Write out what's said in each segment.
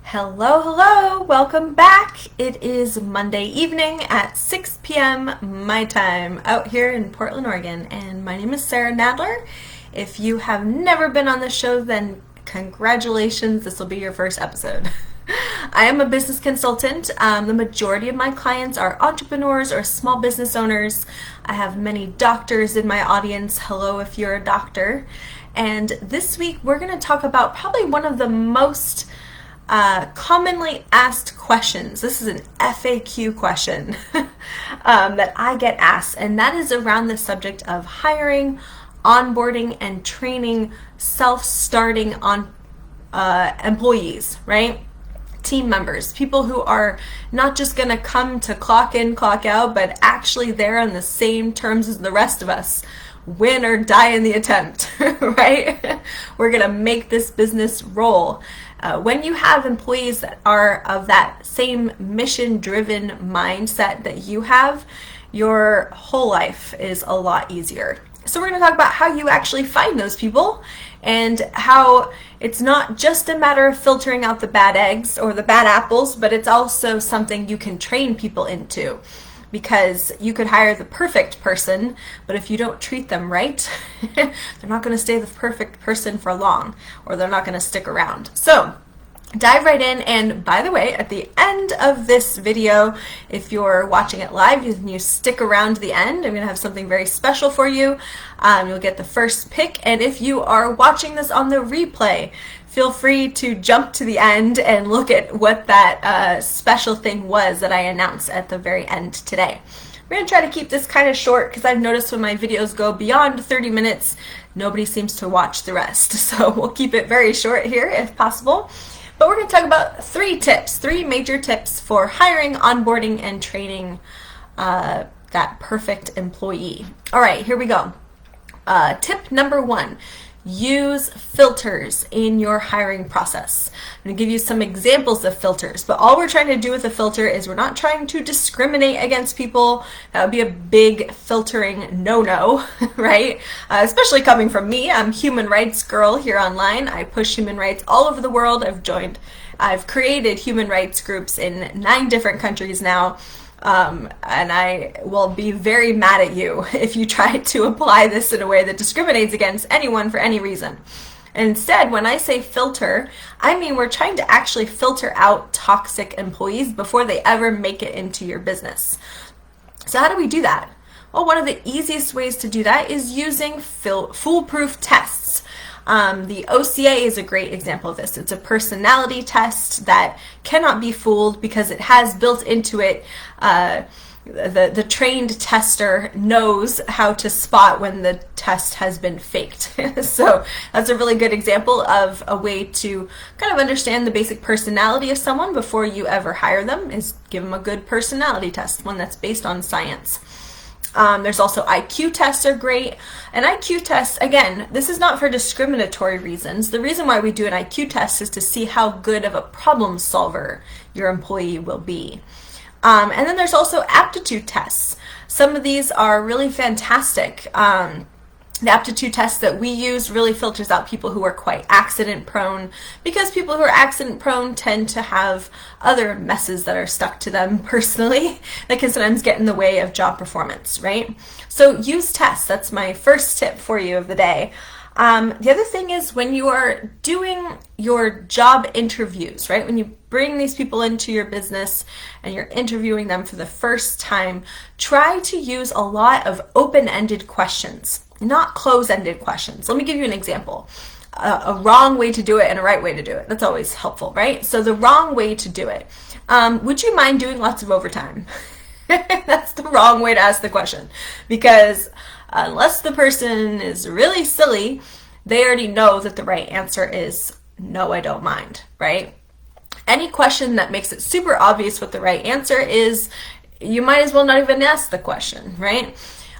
Hello, hello, welcome back. It is Monday evening at 6 p.m. my time out here in Portland, Oregon, and my name is Sarah Nadler. If you have never been on this show, then congratulations, this will be your first episode. I am a business consultant. The majority of my clients are entrepreneurs or small business owners. I have many doctors in my audience. Hello if you're a doctor. And this week we're going to talk about probably one of the most commonly asked questions. This is an FAQ question that I get asked, and that is around the subject of hiring, onboarding, and training self-starting on employees, right? Team members, people who are not just going to come to clock in, clock out, but actually there on the same terms as the rest of us. Win or die in the attempt, right? We're going to make this business roll. When you have employees that are of that same mission-driven mindset that you have, your whole life is a lot easier. So we're going to talk about how you actually find those people and how it's not just a matter of filtering out the bad eggs or the bad apples, but it's also something you can train people into. Because you could hire the perfect person, but if you don't treat them right, they're not going to stay the perfect person for long, or they're not going to stick around. So dive right in, and by the way, at the end of this video, if you're watching it live and you stick around to the end, I'm going to have something very special for you. You'll get the first pick, and if you are watching this on the replay, feel free to jump to the end and look at what that special thing was that I announced at the very end today. We're going to try to keep this kind of short because I've noticed when my videos go beyond 30 minutes, nobody seems to watch the rest. So we'll keep it very short here if possible. But we're going to talk about three major tips for hiring, onboarding, and training that perfect employee. All right, here we go. Tip number 1. Use filters in your hiring process. I'm going to give you some examples of filters, but all we're trying to do with a filter is we're not trying to discriminate against people. That would be a big filtering no-no, right? Especially coming from me. I'm a human rights girl here online. I push human rights all over the world. I've created human rights groups in 9 different countries now. And I will be very mad at you if you try to apply this in a way that discriminates against anyone for any reason. Instead, when I say filter, I mean we're trying to actually filter out toxic employees before they ever make it into your business. So how do we do that? Well, one of the easiest ways to do that is using foolproof tests. The OCA is a great example of this. It's a personality test that cannot be fooled because it has built into it, the trained tester knows how to spot when the test has been faked. So that's a really good example of a way to kind of understand the basic personality of someone before you ever hire them, is give them a good personality test, one that's based on science. There's also IQ tests are great. An IQ test, again, this is not for discriminatory reasons. The reason why we do an IQ test is to see how good of a problem solver your employee will be. And then there's also aptitude tests. Some of these are really fantastic. The aptitude test that we use really filters out people who are quite accident prone, because people who are accident prone tend to have other messes that are stuck to them personally that can sometimes get in the way of job performance, right? So use tests. That's my first tip for you of the day. The other thing is when you are doing your job interviews, right? When you bring these people into your business and you're interviewing them for the first time, try to use a lot of open-ended questions, not close-ended questions. Let me give you an example. A wrong way to do it and a right way to do it. That's always helpful, right? So the wrong way to do it. Would you mind doing lots of overtime? That's the wrong way to ask the question, because unless the person is really silly, they already know that the right answer is no, I don't mind, right? Any question that makes it super obvious what the right answer is, you might as well not even ask the question, right?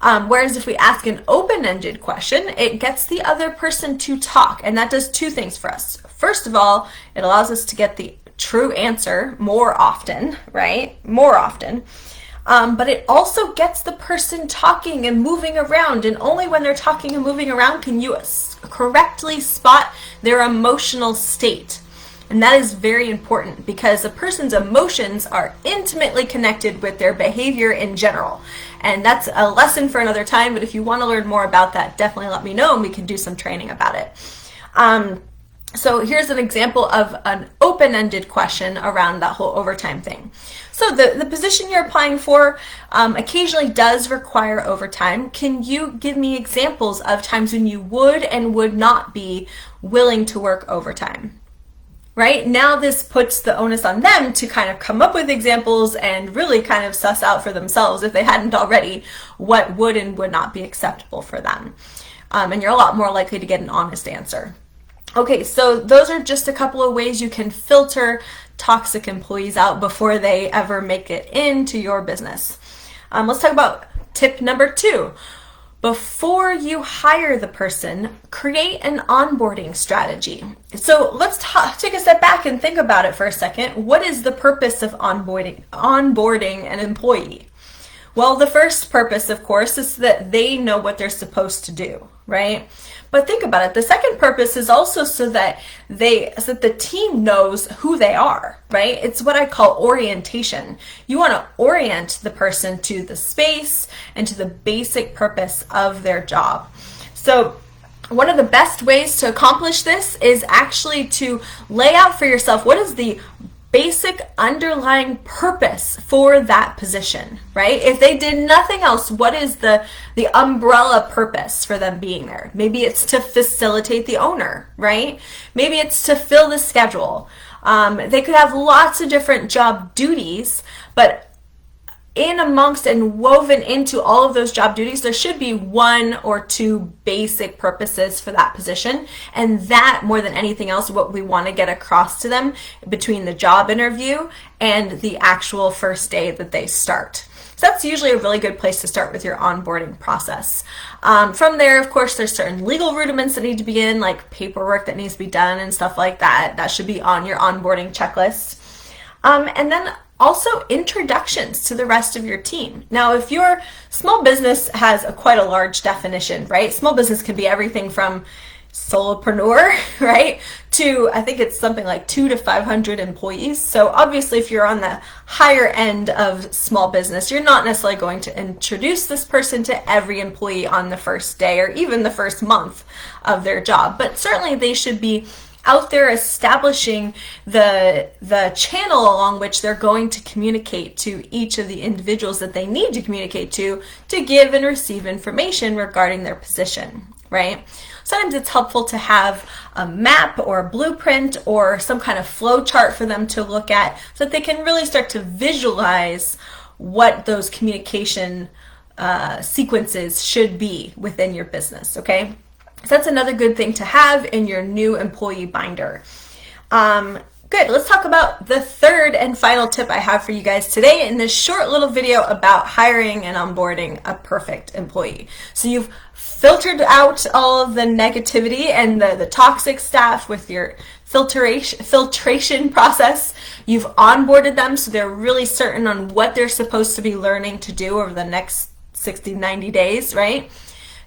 Whereas if we ask an open-ended question, it gets the other person to talk, and that does 2 things for us. First of all, it allows us to get the true answer more often, right? More often. But it also gets the person talking and moving around, and only when they're talking and moving around can you correctly spot their emotional state. And that is very important because a person's emotions are intimately connected with their behavior in general. And that's a lesson for another time, but if you want to learn more about that, definitely let me know and we can do some training about it. So here's an example of an open-ended question around that whole overtime thing. So the position you're applying for occasionally does require overtime. Can you give me examples of times when you would and would not be willing to work overtime? Right? Now this puts the onus on them to kind of come up with examples and really kind of suss out for themselves, if they hadn't already, what would and would not be acceptable for them. And you're a lot more likely to get an honest answer. Okay, so those are just a couple of ways you can filter toxic employees out before they ever make it into your business. Let's talk about tip number 2. Before you hire the person, create an onboarding strategy. So let's take a step back and think about it for a second. What is the purpose of onboarding an employee? Well, the first purpose, of course, is that they know what they're supposed to do, right? But think about it. The second purpose is also so that the team knows who they are, right? It's what I call orientation. You want to orient the person to the space and to the basic purpose of their job. So one of the best ways to accomplish this is actually to lay out for yourself what is the basic underlying purpose for that position, right? If they did nothing else, what is the umbrella purpose for them being there? Maybe it's to facilitate the owner, right? Maybe it's to fill the schedule. They could have lots of different job duties, but in amongst and woven into all of those job duties, there should be 1 or 2 basic purposes for that position. And that, more than anything else, what we want to get across to them between the job interview and the actual first day that they start. So that's usually a really good place to start with your onboarding process. From there, of course, there's certain legal rudiments that need to be in, like paperwork that needs to be done and stuff like that. That should be on your onboarding checklist. And then also introductions to the rest of your team. Now, if your small business has quite a large definition, right? Small business can be everything from solopreneur, right, to I think it's something like 200 to 500 employees. So obviously, if you're on the higher end of small business, you're not necessarily going to introduce this person to every employee on the first day or even the first month of their job. But certainly they should be out there establishing the channel along which they're going to communicate to each of the individuals that they need to communicate to give and receive information regarding their position, right? Sometimes it's helpful to have a map or a blueprint or some kind of flow chart for them to look at so that they can really start to visualize what those communication sequences should be within your business, okay? So that's another good thing to have in your new employee binder. Good, let's talk about the third and final tip I have for you guys today in this short little video about hiring and onboarding a perfect employee. So you've filtered out all of the negativity and the toxic staff with your filtration process. You've onboarded them so they're really certain on what they're supposed to be learning to do over the next 60, 90 days, right?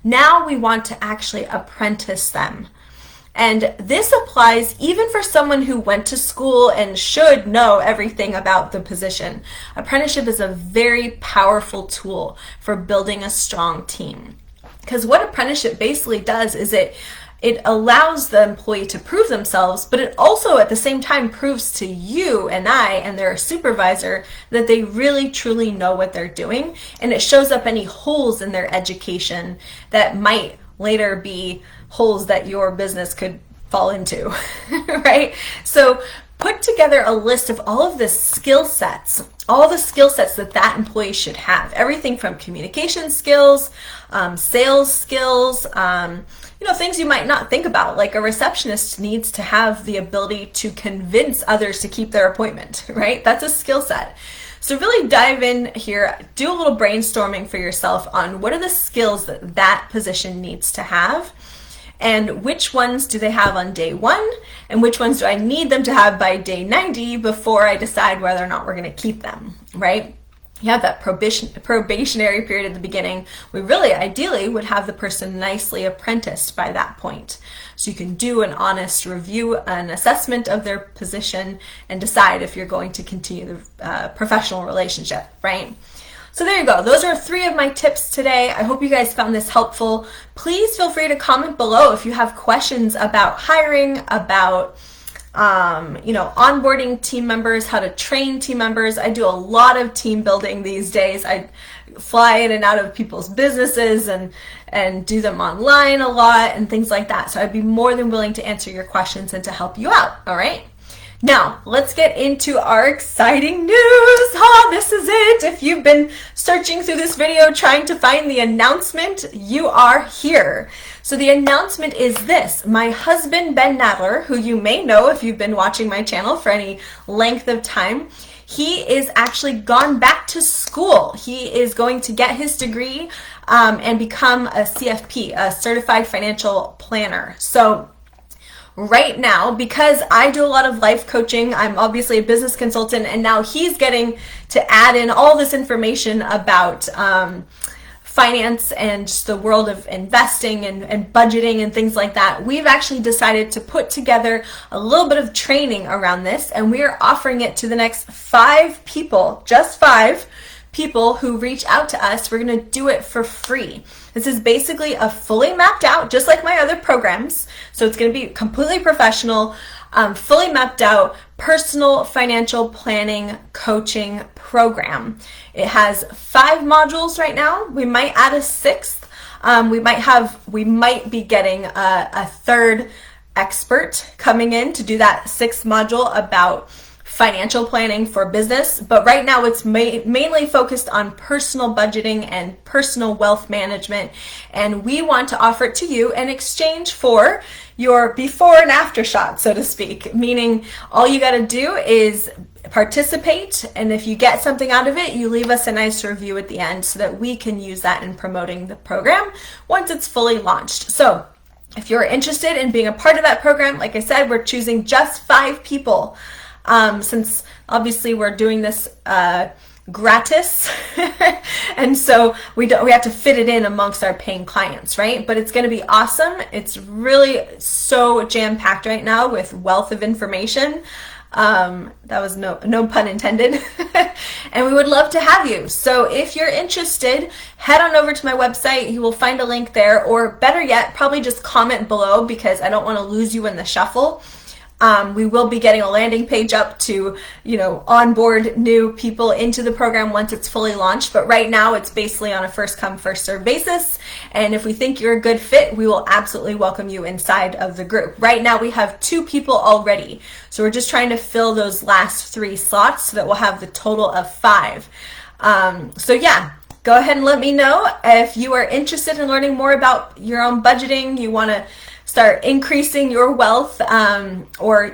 Now we want to actually apprentice them. And this applies even for someone who went to school and should know everything about the position. Apprenticeship is a very powerful tool for building a strong team. Because what apprenticeship basically does is it allows the employee to prove themselves, but it also at the same time proves to you and I and their supervisor that they really truly know what they're doing, and it shows up any holes in their education that might later be holes that your business could fall into, right? So put together a list of all of the skill sets, all the skill sets that employee should have. Everything from communication skills, sales skills, things you might not think about, like a receptionist needs to have the ability to convince others to keep their appointment, right? That's a skill set. So really dive in here, do a little brainstorming for yourself on what are the skills that position needs to have, and which ones do they have on day 1, and which ones do I need them to have by day 90 before I decide whether or not we're going to keep them, right? you have that probationary period at the beginning, we really ideally would have the person nicely apprenticed by that point. So you can do an honest review, an assessment of their position, and decide if you're going to continue the professional relationship, right? So there you go. Those are 3 of my tips today. I hope you guys found this helpful. Please feel free to comment below if you have questions about hiring, about onboarding team members, how to train team members. I do a lot of team building these days. I fly in and out of people's businesses and do them online a lot and things like that. So I'd be more than willing to answer your questions and to help you out. All right. Now, let's get into our exciting news. This is it. If you've been searching through this video trying to find the announcement, you are here. So the announcement is this. My husband, Ben Nadler, who you may know if you've been watching my channel for any length of time, he is actually gone back to school. He is going to get his degree and become a CFP, a Certified Financial Planner. So right now, because I do a lot of life coaching, I'm obviously a business consultant, and now he's getting to add in all this information about finance and just the world of investing and budgeting and things like that. We've actually decided to put together a little bit of training around this, and we are offering it to the next 5 people, just 5 people who reach out to us. We're going to do it for free. This is basically a fully mapped out, just like my other programs. So it's going to be completely professional, fully mapped out, personal financial planning coaching program. It has 5 modules right now. We might add a 6th. We might be getting a 3rd expert coming in to do that 6th module about financial planning for business, but right now it's mainly focused on personal budgeting and personal wealth management, and we want to offer it to you in exchange for your before and after shot, so to speak, meaning all you got to do is participate, and if you get something out of it, you leave us a nice review at the end so that we can use that in promoting the program once it's fully launched. So if you're interested in being a part of that program, like I said, we're choosing just 5 people. Since obviously we're doing this gratis, and so we have to fit it in amongst our paying clients, right? But it's going to be awesome. It's really so jam-packed right now with wealth of information. That was no pun intended. And we would love to have you. So if you're interested, head on over to my website. You will find a link there, or better yet, probably just comment below because I don't want to lose you in the shuffle. We will be getting a landing page up to, onboard new people into the program once it's fully launched. But right now it's basically on a first come, first serve basis. And if we think you're a good fit, we will absolutely welcome you inside of the group. Right now we have 2 people already. So we're just trying to fill those last 3 slots so that we'll have the total of 5. So yeah, go ahead and let me know if you are interested in learning more about your own budgeting. You want to start increasing your wealth, or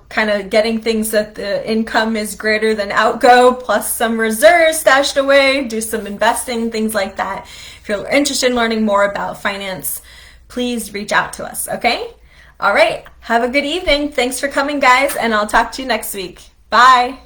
kind of getting things that the income is greater than outgo, plus some reserves stashed away, do some investing, things like that. If you're interested in learning more about finance, please reach out to us, okay? All right, have a good evening. Thanks for coming, guys, and I'll talk to you next week. Bye.